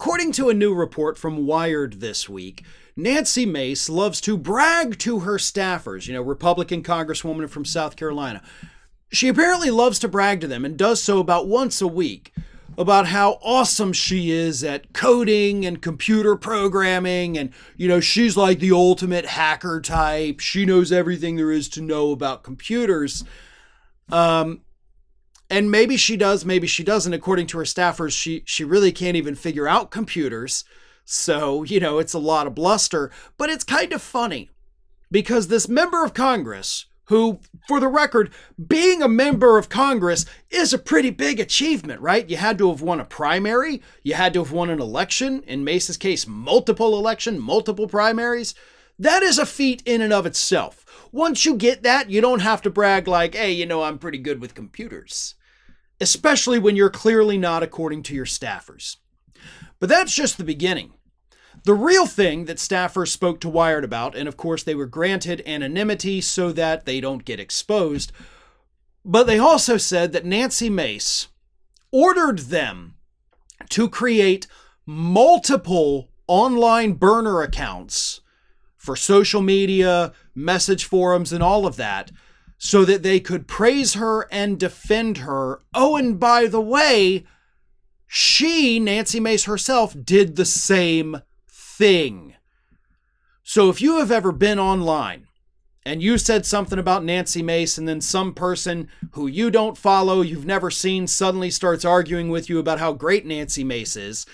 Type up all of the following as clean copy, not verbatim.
According to a new report from Wired this week, Nancy Mace loves to brag to her staffers, Republican Congresswoman from South Carolina. She apparently loves to brag to them and does so about once a week about how awesome she is at coding and computer programming. And, she's like the ultimate hacker type. She knows everything there is to know about computers. And maybe she does, maybe she doesn't. According to her staffers, she really can't even figure out computers. So, it's a lot of bluster, but it's kind of funny because this member of Congress, who, for the record, being a member of Congress is a pretty big achievement, right? You had to have won a primary. You had to have won an election. In Mace's case, multiple primaries. That is a feat in and of itself. Once you get that, you don't have to brag like, hey, I'm pretty good with computers. Especially when you're clearly not, according to your staffers. But that's just the beginning. The real thing that staffers spoke to Wired about, and of course they were granted anonymity so that they don't get exposed, but they also said that Nancy Mace ordered them to create multiple online burner accounts for social media, message forums, and all of that, so that they could praise her and defend her. Oh, and by the way, Nancy Mace herself, did the same thing. So if you have ever been online and you said something about Nancy Mace and then some person who you don't follow, you've never seen, suddenly starts arguing with you about how great Nancy Mace is,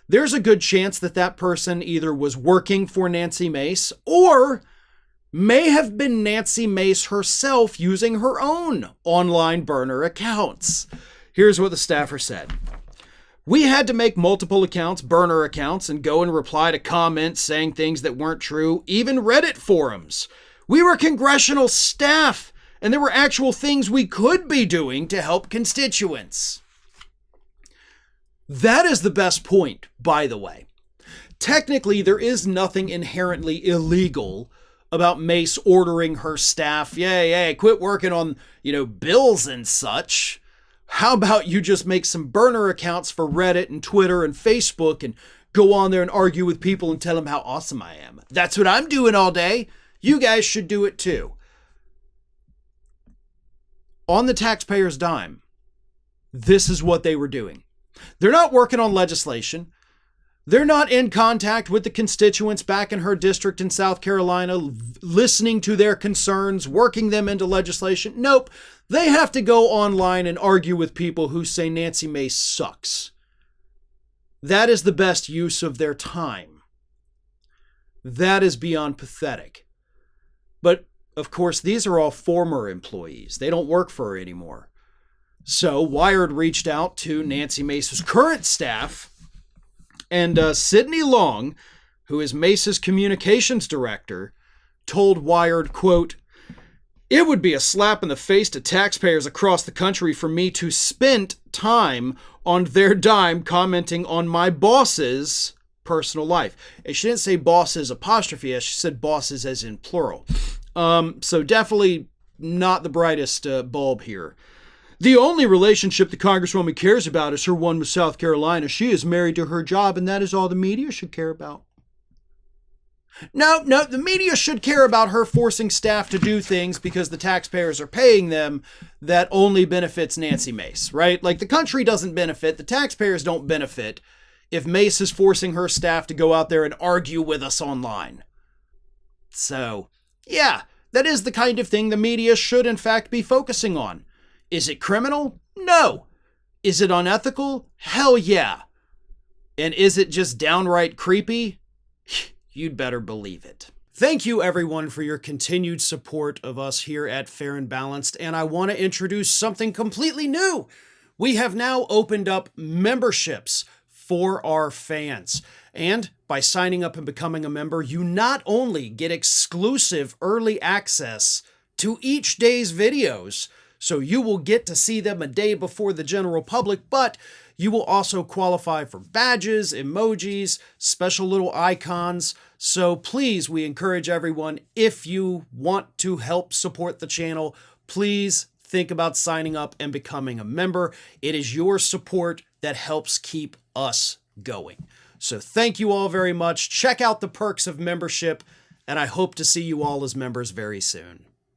there's a good chance that that person either was working for Nancy Mace or may have been Nancy Mace herself using her own online burner accounts. Here's what the staffer said. We had to make multiple accounts, burner accounts, and go and reply to comments saying things that weren't true, even Reddit forums. We were congressional staff, and there were actual things we could be doing to help constituents. That is the best point, by the way. Technically, there is nothing inherently illegal about Mace ordering her staff, yay, quit working on, bills and such. How about you just make some burner accounts for Reddit and Twitter and Facebook and go on there and argue with people and tell them how awesome I am? That's what I'm doing all day. You guys should do it too. On the taxpayer's dime, this is what they were doing. They're not working on legislation. They're not in contact with the constituents back in her district in South Carolina, listening to their concerns, working them into legislation. Nope. They have to go online and argue with people who say Nancy Mace sucks. That is the best use of their time. That is beyond pathetic. But, of course, these are all former employees. They don't work for her anymore. So Wired reached out to Nancy Mace's current staff, and Sydney Long, who is Mace's communications director, told Wired, quote, "It would be a slap in the face to taxpayers across the country for me to spend time on their dime commenting on my boss's personal life." And she didn't say bosses apostrophe S, she said bosses as in plural. So definitely not the brightest bulb here. "The only relationship the Congresswoman cares about is her one with South Carolina. She is married to her job, and that is all the media should care about." No, the media should care about her forcing staff to do things because the taxpayers are paying them. That only benefits Nancy Mace, right? Like, the country doesn't benefit, the taxpayers don't benefit if Mace is forcing her staff to go out there and argue with us online. So, yeah, that is the kind of thing the media should in fact be focusing on. Is it criminal? No. Is it unethical? Hell yeah. And is it just downright creepy? You'd better believe it. Thank you, everyone, for your continued support of us here at Fair and Balanced, and I want to introduce something completely new. We have now opened up memberships for our fans, and by signing up and becoming a member, you not only get exclusive early access to each day's videos, so you will get to see them a day before the general public, but you will also qualify for badges, emojis, special little icons. So please, we encourage everyone, if you want to help support the channel, please think about signing up and becoming a member. It is your support that helps keep us going. So thank you all very much. Check out the perks of membership, and I hope to see you all as members very soon.